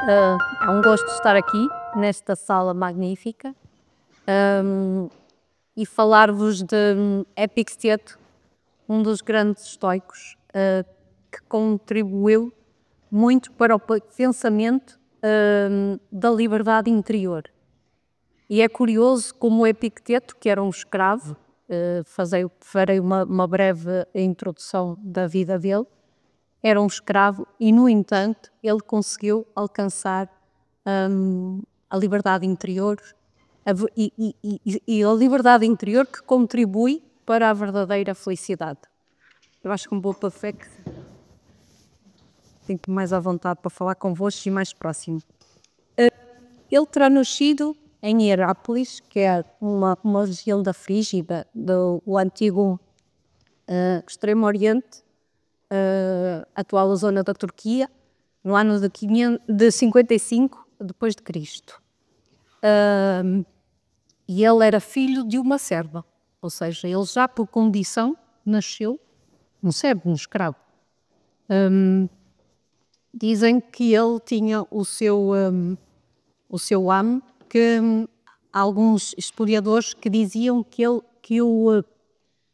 É um gosto estar aqui, nesta sala magnífica, e falar-vos de Epicteto, um dos grandes estoicos, que contribuiu muito para o pensamento da liberdade interior. E é curioso como o Epicteto, que era um escravo, farei uma breve introdução da vida dele, era um escravo e, no entanto, ele conseguiu alcançar a liberdade interior e a liberdade interior que contribui para a verdadeira felicidade. Eu acho que um bom café que sinto mais à vontade para falar convosco e mais próximo. Ele terá nascido em Herápolis, que é uma região da Frígida, do antigo Extremo Oriente, atual zona da Turquia, no ano de 55 depois de Cristo. E ele era filho de uma serva, ou seja, ele já por condição nasceu um servo, um escravo. Dizem que ele tinha o seu amo, que há alguns historiadores que diziam que o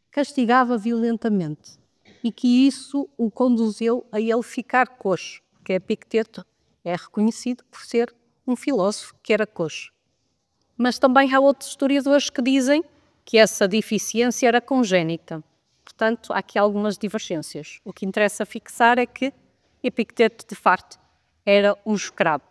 castigava violentamente e que isso o conduziu a ele ficar coxo, porque Epicteto é reconhecido por ser um filósofo que era coxo. Mas também há outros historiadores que dizem que essa deficiência era congénita. Portanto, há aqui algumas divergências. O que interessa fixar é que Epicteto, de facto, era um escravo.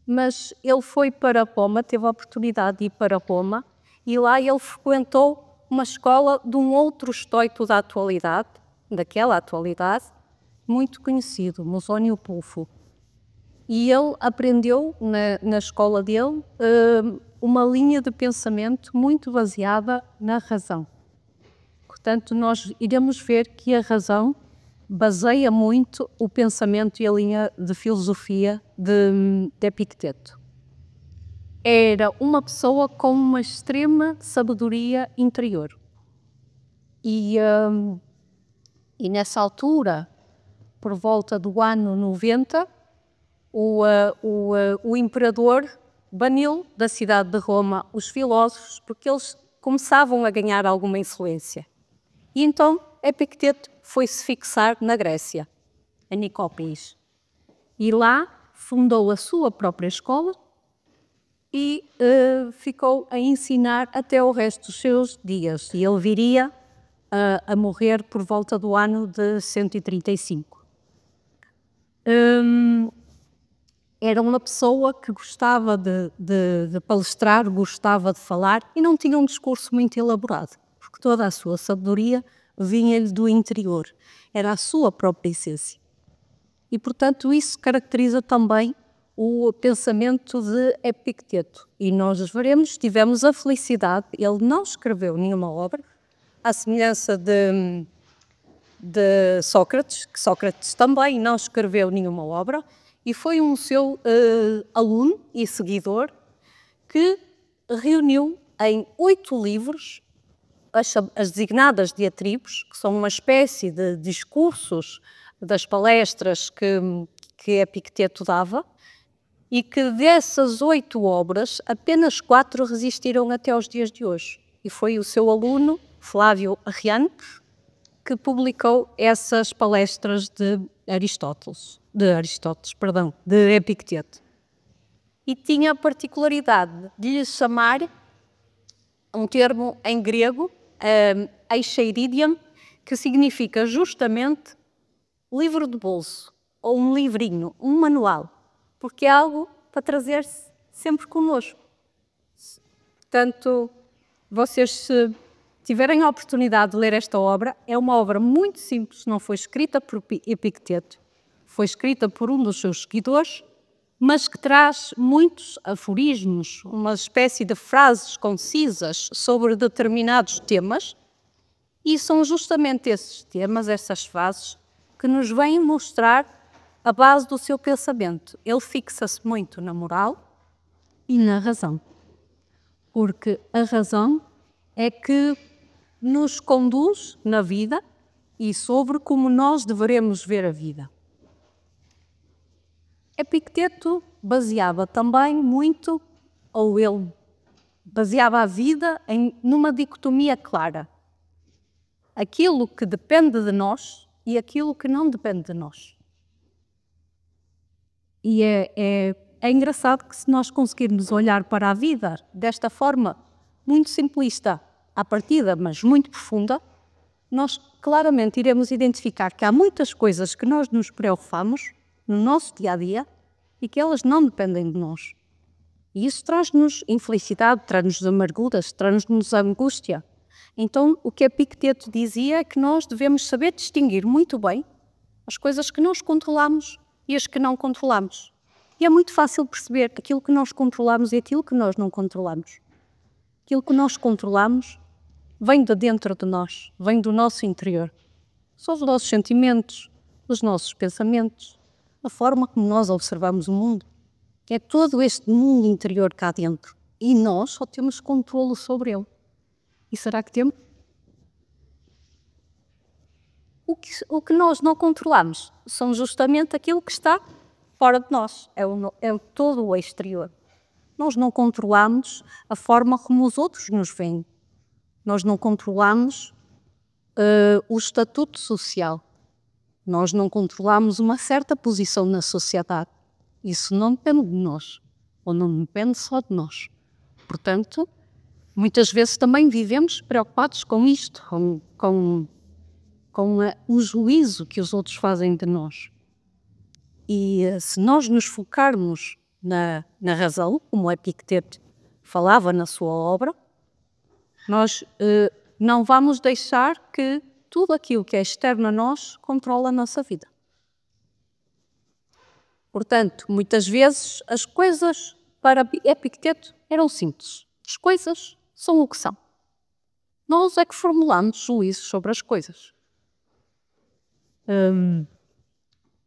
Mas ele foi para Roma, teve a oportunidade de ir para Roma, e lá ele frequentou uma escola de um outro estoico da atualidade, daquela atualidade, muito conhecido, Musônio Pulfo. E ele aprendeu na escola dele uma linha de pensamento muito baseada na razão. Portanto, nós iremos ver que a razão baseia muito o pensamento e a linha de filosofia de Epicteto. Era uma pessoa com uma extrema sabedoria interior. E nessa altura, por volta do ano 90, o imperador baniu da cidade de Roma os filósofos porque eles começavam a ganhar alguma influência. E então Epicteto foi-se fixar na Grécia, em Nicópolis. E lá fundou a sua própria escola e ficou a ensinar até o resto dos seus dias. E ele viria a morrer por volta do ano de 135. Era uma pessoa que gostava de palestrar, gostava de falar e não tinha um discurso muito elaborado, porque toda a sua sabedoria vinha-lhe do interior, era a sua própria essência. E, portanto, isso caracteriza também o pensamento de Epicteto. E nós veremos, tivemos a felicidade, ele não escreveu nenhuma obra, à semelhança de Sócrates, que Sócrates também não escreveu nenhuma obra, e foi um seu aluno e seguidor que reuniu em 8 livros as designadas diatribes, que são uma espécie de discursos das palestras que Epicteto dava, e que dessas 8 obras, apenas 4 resistiram até aos dias de hoje. E foi o seu aluno, Flávio Arriano, que publicou essas palestras de Epicteto. E tinha a particularidade de lhe chamar um termo em grego, eicheiridion, que significa justamente livro de bolso, ou um livrinho, um manual, porque é algo para trazer-se sempre connosco. Portanto, vocês, se tiverem a oportunidade de ler esta obra, é uma obra muito simples, não foi escrita por Epicteto, foi escrita por um dos seus seguidores, mas que traz muitos aforismos, uma espécie de frases concisas sobre determinados temas, e são justamente esses temas, essas frases, que nos vêm mostrar a base do seu pensamento. Ele fixa-se muito na moral e na razão, porque a razão é que nos conduz na vida e sobre como nós devemos ver a vida. Epicteto baseava também muito, ou ele baseava a vida numa dicotomia clara. Aquilo que depende de nós e aquilo que não depende de nós. E é engraçado que, se nós conseguirmos olhar para a vida desta forma muito simplista à partida, mas muito profunda, nós claramente iremos identificar que há muitas coisas que nós nos preocupamos no nosso dia-a-dia e que elas não dependem de nós. E isso traz-nos infelicidade, traz-nos amarguras, traz-nos angústia. Então, o que Epicteto dizia é que nós devemos saber distinguir muito bem as coisas que nós controlamos e as que não controlamos. E é muito fácil perceber aquilo que nós controlamos e aquilo que nós não controlamos. Aquilo que nós controlamos vem de dentro de nós, vem do nosso interior. São os nossos sentimentos, os nossos pensamentos, a forma como nós observamos o mundo. É todo este mundo interior cá dentro. E nós só temos controlo sobre ele. E será que temos? O que nós não controlamos são justamente aquilo que está fora de nós. É todo o exterior. Nós não controlamos a forma como os outros nos veem. Nós não controlamos o estatuto social. Nós não controlamos uma certa posição na sociedade. Isso não depende de nós, ou não depende só de nós. Portanto, muitas vezes também vivemos preocupados com isto, com o juízo que os outros fazem de nós. E se nós nos focarmos na razão, como Epicteto falava na sua obra, nós não vamos deixar que tudo aquilo que é externo a nós controle a nossa vida. Portanto, muitas vezes as coisas para Epicteto eram simples. As coisas são o que são. Nós é que formulamos juízos sobre as coisas.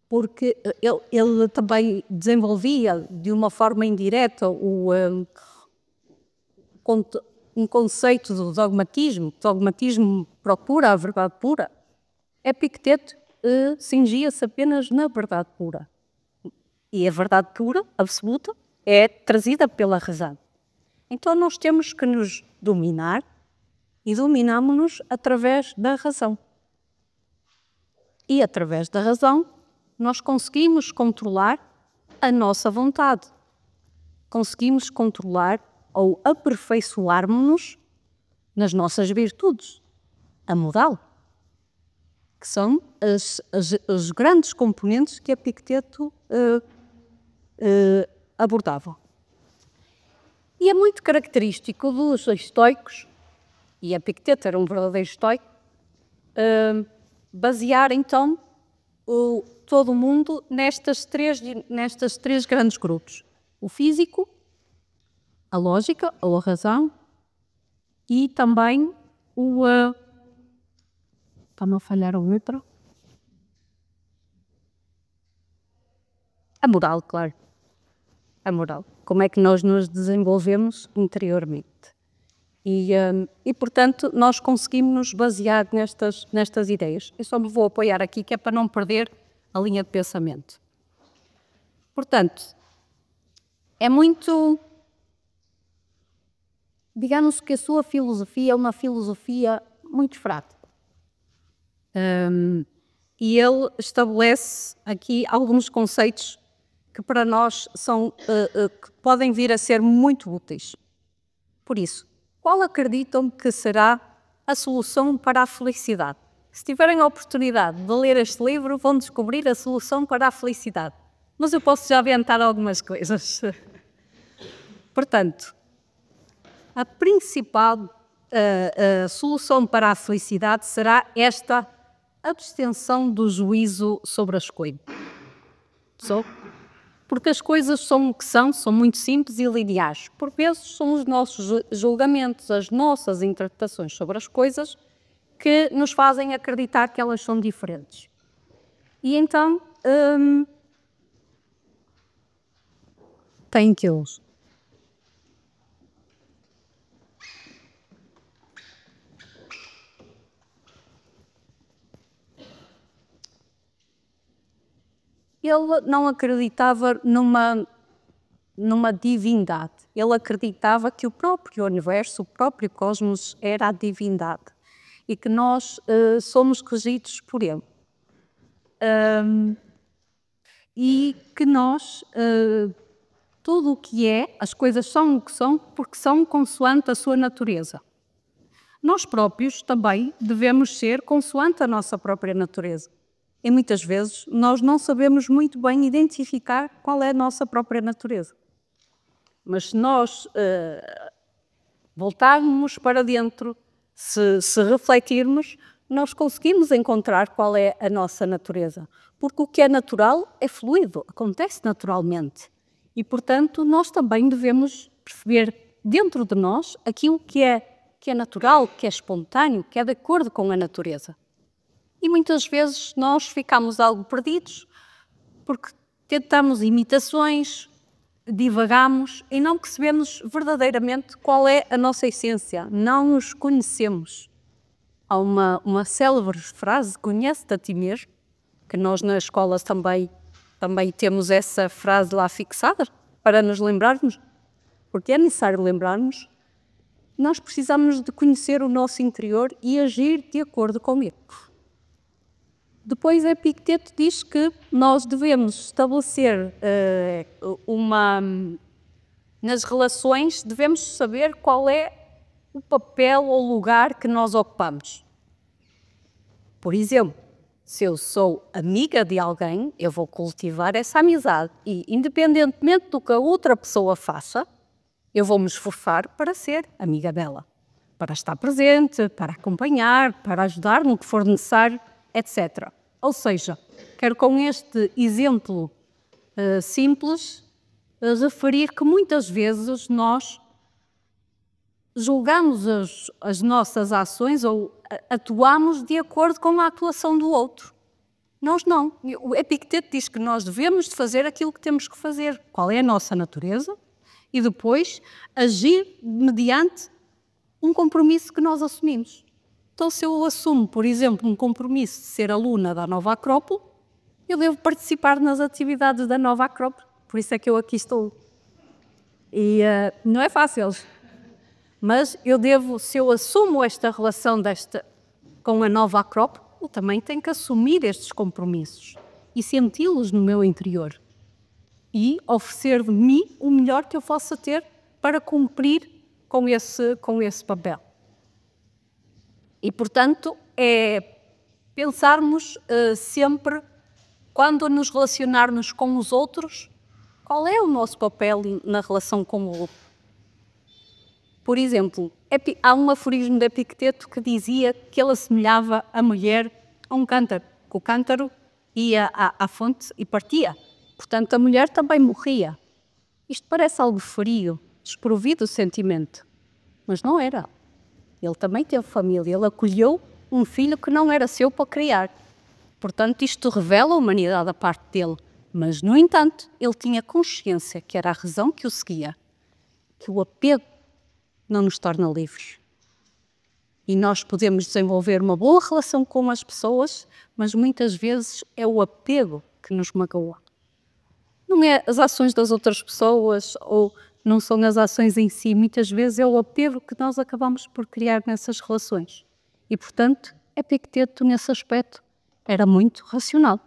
Porque ele também desenvolvia de uma forma indireta um conceito do dogmatismo. O dogmatismo procura a verdade pura. Epicteto cingia-se apenas na verdade pura. E a verdade pura, absoluta, é trazida pela razão. Então nós temos que nos dominar e dominamos-nos através da razão. E através da razão nós conseguimos controlar a nossa vontade. Conseguimos controlar ou aperfeiçoarmos-nos nas nossas virtudes, a moral, que são os grandes componentes que Epicteto abordava. E é muito característico dos estoicos, e Epicteto era um verdadeiro estoico, basear então todo o mundo nestas três grandes grupos: o físico, a lógica ou a razão e também para não falhar o outro, a moral, claro. A moral. Como é que nós nos desenvolvemos interiormente. E portanto, nós conseguimos nos basear nestas ideias. Eu só me vou apoiar aqui, que é para não perder a linha de pensamento. Portanto, é muito... Digamos que a sua filosofia é uma filosofia muito fraca. E ele estabelece aqui alguns conceitos que para nós que podem vir a ser muito úteis. Por isso, qual acreditam que será a solução para a felicidade? Se tiverem a oportunidade de ler este livro, vão descobrir a solução para a felicidade. Mas eu posso já adiantar algumas coisas. Portanto, a principal solução para a felicidade será esta abstenção do juízo sobre as coisas. Porque as coisas são o que são muito simples e lineares. Por vezes são os nossos julgamentos, as nossas interpretações sobre as coisas que nos fazem acreditar que elas são diferentes. E então, tem que eles. ele não acreditava numa divindade. Ele acreditava que o próprio universo, o próprio cosmos era a divindade e que nós somos regidos por ele. E que nós, tudo o que é, as coisas são o que são porque são consoante a sua natureza. Nós próprios também devemos ser consoante a nossa própria natureza. E muitas vezes nós não sabemos muito bem identificar qual é a nossa própria natureza. Mas se nós voltarmos para dentro, se refletirmos, nós conseguimos encontrar qual é a nossa natureza. Porque o que é natural é fluido, acontece naturalmente. E, portanto, nós também devemos perceber dentro de nós aquilo que é natural, que é espontâneo, que é de acordo com a natureza. E muitas vezes nós ficamos algo perdidos porque tentamos imitações, divagamos e não percebemos verdadeiramente qual é a nossa essência, não nos conhecemos. Há uma célebre frase, conhece-te a ti mesmo, que nós na escola também temos essa frase lá fixada para nos lembrarmos, porque é necessário lembrarmos, nós precisamos de conhecer o nosso interior e agir de acordo com ele. Depois Epicteto diz que nós devemos estabelecer nas relações, devemos saber qual é o papel ou lugar que nós ocupamos. Por exemplo, se eu sou amiga de alguém, eu vou cultivar essa amizade e, independentemente do que a outra pessoa faça, eu vou me esforçar para ser amiga dela, para estar presente, para acompanhar, para ajudar no que for necessário, etc. Ou seja, quero com este exemplo simples referir que muitas vezes nós julgamos as nossas ações ou atuamos de acordo com a atuação do outro. Nós não. O Epicteto diz que nós devemos fazer aquilo que temos que fazer, qual é a nossa natureza, e depois agir mediante um compromisso que nós assumimos. Então, se eu assumo, por exemplo, um compromisso de ser aluna da Nova Acrópole, eu devo participar nas atividades da Nova Acrópole, por isso é que eu aqui estou. E não é fácil, mas se eu assumo esta relação com a Nova Acrópole, eu também tenho que assumir estes compromissos e senti-los no meu interior e oferecer de mim o melhor que eu possa ter para cumprir com esse papel. E, portanto, é pensarmos sempre, quando nos relacionarmos com os outros, qual é o nosso papel na relação com o outro. Por exemplo, há um aforismo de Epicteto que dizia que ele assemelhava a mulher a um cântaro, que o cântaro ia à fonte e partia. Portanto, a mulher também morria. Isto parece algo frio, desprovido de sentimento, mas não era. Ele também teve família, ele acolheu um filho que não era seu para criar. Portanto, isto revela a humanidade da parte dele. Mas, no entanto, ele tinha consciência que era a razão que o seguia, que o apego não nos torna livres. E nós podemos desenvolver uma boa relação com as pessoas, mas muitas vezes é o apego que nos magoa. Não é as ações das outras pessoas ou não são as ações em si, muitas vezes é o apego que nós acabamos por criar nessas relações. E, portanto, Epicteto, nesse aspecto, era muito racional.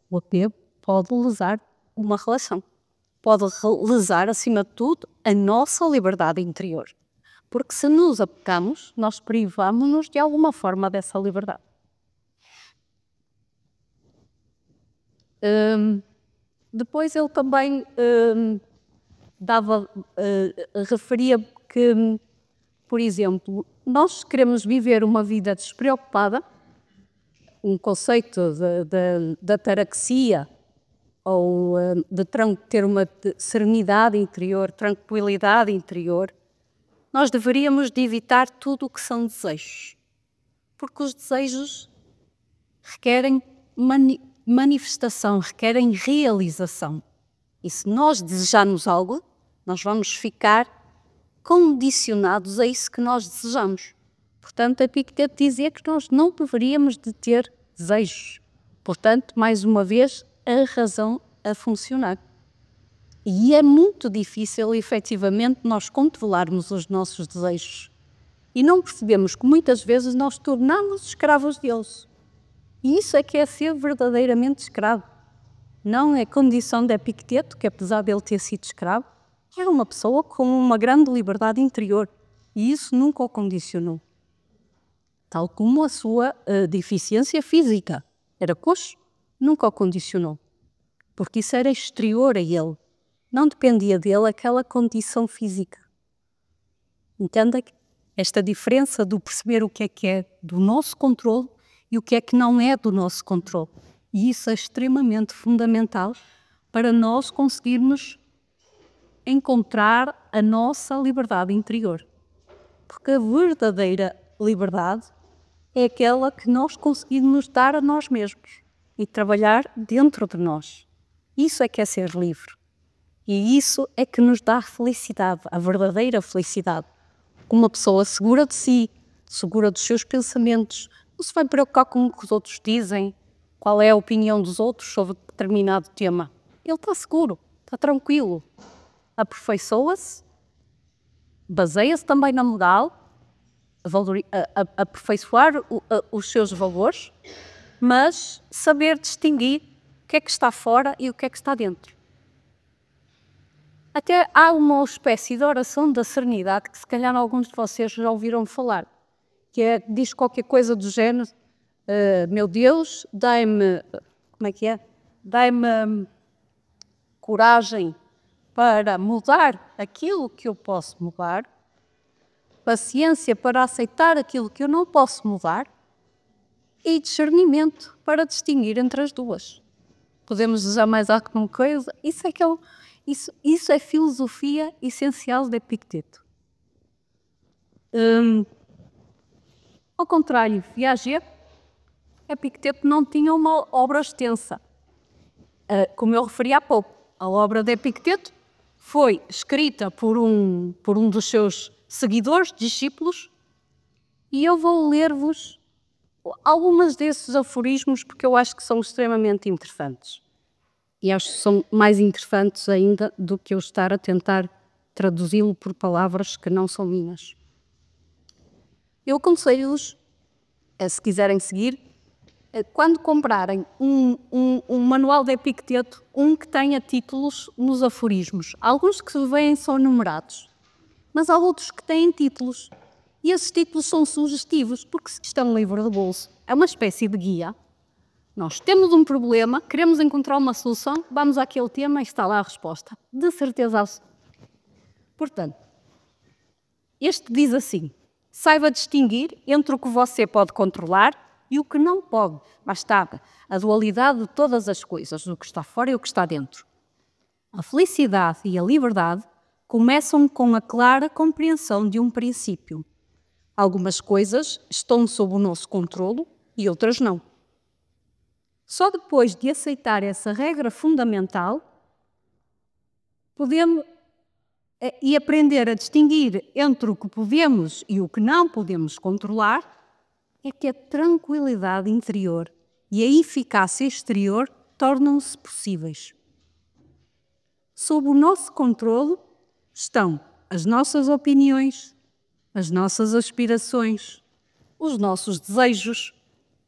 O apego pode lesar uma relação. Pode lesar, acima de tudo, a nossa liberdade interior. Porque se nos apegamos, nós privamos-nos de alguma forma dessa liberdade. Depois ele também referia que, por exemplo, nós queremos viver uma vida despreocupada, um conceito da ataraxia, ou de ter uma serenidade interior, tranquilidade interior, nós deveríamos de evitar tudo o que são desejos, porque os desejos requerem manifestação, requerem realização. E se nós desejarmos algo, nós vamos ficar condicionados a isso que nós desejamos. Portanto, Epicteto dizia que nós não deveríamos de ter desejos. Portanto, mais uma vez, a razão a funcionar. E é muito difícil, efetivamente, nós controlarmos os nossos desejos. E não percebemos que muitas vezes nós tornamos escravos deles. E isso é que é ser verdadeiramente escravo. Não é condição de Epicteto, que apesar dele ter sido escravo, era uma pessoa com uma grande liberdade interior. E isso nunca o condicionou. Tal como a sua deficiência física. Era coxo, nunca o condicionou. Porque isso era exterior a ele. Não dependia dele aquela condição física. Entendem? Esta diferença do perceber o que é do nosso controle e o que não é do nosso controle. E isso é extremamente fundamental para nós conseguirmos encontrar a nossa liberdade interior. Porque a verdadeira liberdade é aquela que nós conseguimos dar a nós mesmos e trabalhar dentro de nós. Isso é que é ser livre. E isso é que nos dá felicidade, a verdadeira felicidade. Uma pessoa segura de si, segura dos seus pensamentos, não se vai preocupar com o que os outros dizem, qual é a opinião dos outros sobre determinado tema. Ele está seguro, está tranquilo, aperfeiçoa-se, baseia-se também na moral, aperfeiçoar os seus valores, mas saber distinguir o que é que está fora e o que é que está dentro. Até há uma espécie de oração da serenidade que se calhar alguns de vocês já ouviram falar, que diz qualquer coisa do género, meu Deus, dai-me, como é que é? Dai-me coragem para mudar aquilo que eu posso mudar, paciência para aceitar aquilo que eu não posso mudar e discernimento para distinguir entre as duas. Podemos usar mais alguma coisa? Isso é filosofia essencial de Epicteto. Ao contrário, Piaget, Epicteto não tinha uma obra extensa. Como eu referi há pouco, a obra de Epicteto foi escrita por um dos seus seguidores, discípulos, e eu vou ler-vos algumas desses aforismos porque eu acho que são extremamente interessantes. E acho que são mais interessantes ainda do que eu estar a tentar traduzi-lo por palavras que não são minhas. Eu aconselho-vos, se quiserem seguir, quando comprarem um manual de Epicteto, que tenha títulos nos aforismos. Alguns que vêm são numerados, mas há outros que têm títulos. E esses títulos são sugestivos, porque se estão no livro de bolso, é uma espécie de guia. Nós temos um problema, queremos encontrar uma solução, vamos àquele tema e está lá a resposta. De certeza absoluta. Portanto, este diz assim: saiba distinguir entre o que você pode controlar e o que não pode. Basta a dualidade de todas as coisas, o que está fora e o que está dentro. A felicidade e a liberdade começam com a clara compreensão de um princípio. Algumas coisas estão sob o nosso controlo e outras não. Só depois de aceitar essa regra fundamental, podemos e aprender a distinguir entre o que podemos e o que não podemos controlar, é que a tranquilidade interior e a eficácia exterior tornam-se possíveis. Sob o nosso controlo estão as nossas opiniões, as nossas aspirações, os nossos desejos,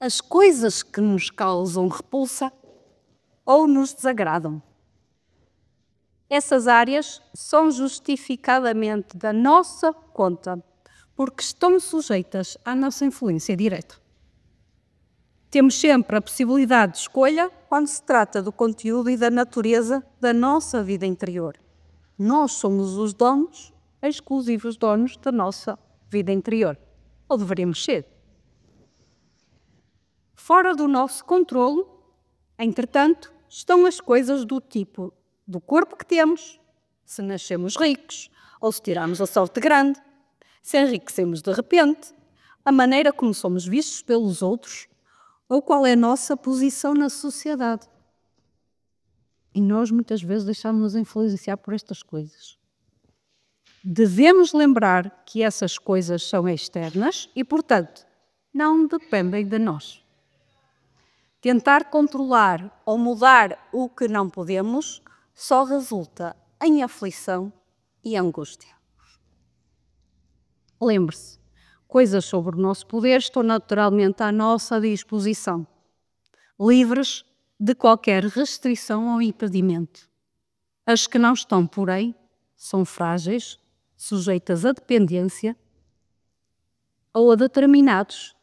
as coisas que nos causam repulsa ou nos desagradam. Essas áreas são justificadamente da nossa conta, porque estão sujeitas à nossa influência direta. Temos sempre a possibilidade de escolha quando se trata do conteúdo e da natureza da nossa vida interior. Nós somos os donos, exclusivos donos da nossa vida interior. Ou deveríamos ser. Fora do nosso controlo, entretanto, estão as coisas do tipo do corpo que temos, se nascemos ricos ou se tiramos a sorte grande, se enriquecemos de repente, a maneira como somos vistos pelos outros ou qual é a nossa posição na sociedade. E nós muitas vezes deixamos-nos influenciar por estas coisas. Devemos lembrar que essas coisas são externas e, portanto, não dependem de nós. Tentar controlar ou mudar o que não podemos só resulta em aflição e angústia. Lembre-se, coisas sobre o nosso poder estão naturalmente à nossa disposição, livres de qualquer restrição ou impedimento. As que não estão, porém, são frágeis, sujeitas à dependência ou a determinados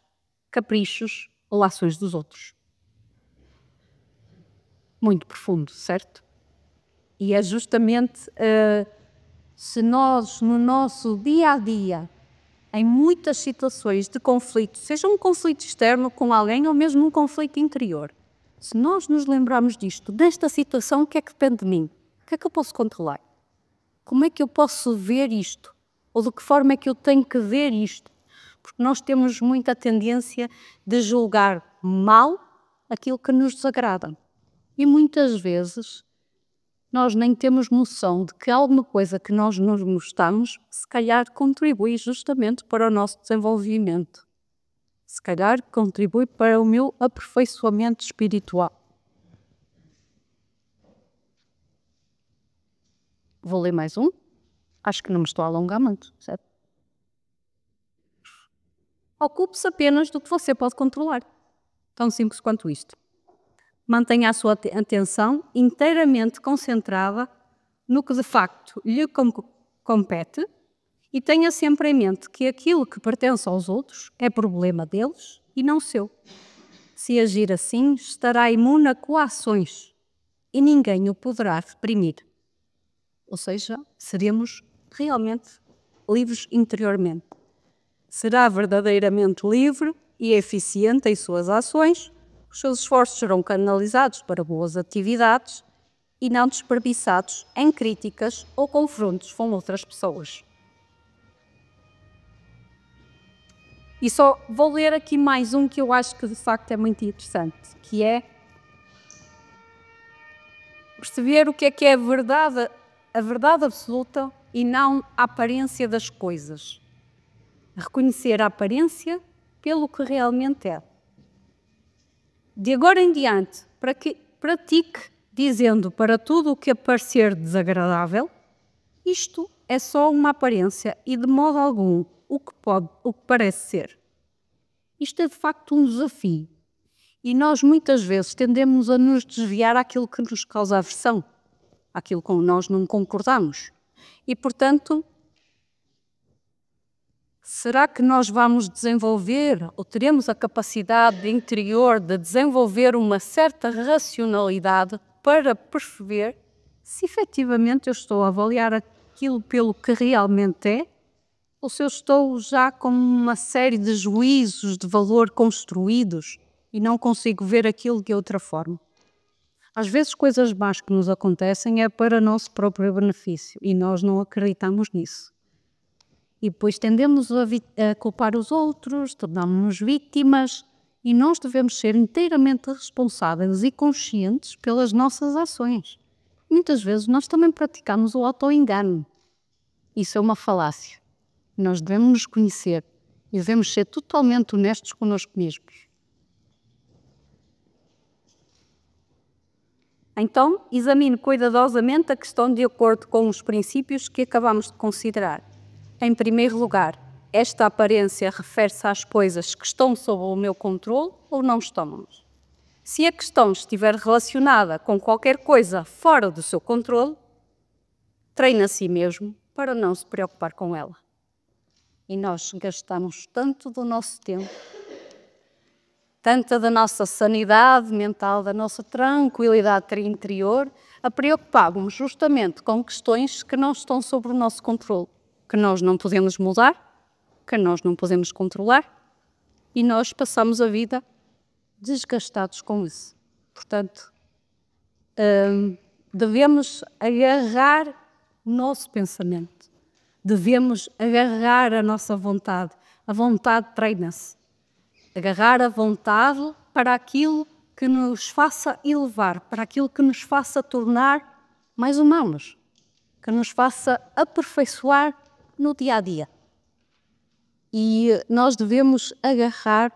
caprichos ou ações dos outros. Muito profundo, certo? E é justamente se nós, no nosso dia a dia, em muitas situações de conflito, seja um conflito externo com alguém ou mesmo um conflito interior, se nós nos lembrarmos disto, desta situação, o que é que depende de mim? O que é que eu posso controlar? Como é que eu posso ver isto? Ou de que forma é que eu tenho que ver isto? Porque nós temos muita tendência de julgar mal aquilo que nos desagrada. E muitas vezes nós nem temos noção de que alguma coisa que nós nos gostamos, se calhar contribui justamente para o nosso desenvolvimento. Se calhar contribui para o meu aperfeiçoamento espiritual. Vou ler mais um. Acho que não me estou a alongar muito, certo? Ocupe-se apenas do que você pode controlar. Tão simples quanto isto. Mantenha a sua atenção inteiramente concentrada no que de facto lhe compete e tenha sempre em mente que aquilo que pertence aos outros é problema deles e não seu. Se agir assim, estará imune a coações e ninguém o poderá reprimir. Ou seja, seremos realmente livres interiormente. Será verdadeiramente livre e eficiente em suas ações, os seus esforços serão canalizados para boas atividades e não desperdiçados em críticas ou confrontos com outras pessoas. E só vou ler aqui mais um que eu acho que de facto é muito interessante, que é perceber o que é a verdade absoluta e não a aparência das coisas. Reconhecer a aparência pelo que realmente é. De agora em diante, pratique dizendo para tudo o que parecer desagradável, isto é só uma aparência e de modo algum o que parece ser. Isto é de facto um desafio e nós muitas vezes tendemos a nos desviar àquilo que nos causa aversão, àquilo com que nós não concordamos. E portanto, será que nós vamos desenvolver ou teremos a capacidade interior de desenvolver uma certa racionalidade para perceber se efetivamente eu estou a avaliar aquilo pelo que realmente é ou se eu estou já com uma série de juízos de valor construídos e não consigo ver aquilo de outra forma? Às vezes coisas más que nos acontecem é para nosso próprio benefício e nós não acreditamos nisso. E depois tendemos a culpar os outros, tornamos-nos vítimas e nós devemos ser inteiramente responsáveis e conscientes pelas nossas ações. Muitas vezes nós também praticamos o auto-engano. Isso é uma falácia. Nós devemos nos conhecer e devemos ser totalmente honestos connosco mesmos. Então, examine cuidadosamente a questão de acordo com os princípios que acabamos de considerar. Em primeiro lugar, esta aparência refere-se às coisas que estão sob o meu controle ou não estão? Se a questão estiver relacionada com qualquer coisa fora do seu controle, treine a si mesmo para não se preocupar com ela. E nós gastamos tanto do nosso tempo, tanta da nossa sanidade mental, da nossa tranquilidade interior, a preocuparmos justamente com questões que não estão sob o nosso controle, que nós não podemos mudar, que nós não podemos controlar, e nós passamos a vida desgastados com isso. Portanto, devemos agarrar o nosso pensamento, devemos agarrar a nossa vontade. A vontade treina-se. Agarrar a vontade para aquilo que nos faça elevar, para aquilo que nos faça tornar mais humanos, que nos faça aperfeiçoar no dia a dia. E nós devemos agarrar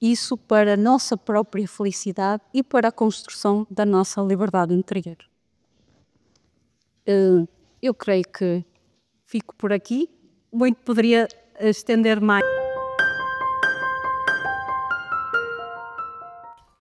isso para a nossa própria felicidade e para a construção da nossa liberdade interior. Eu creio que fico por aqui. Muito poderia estender mais.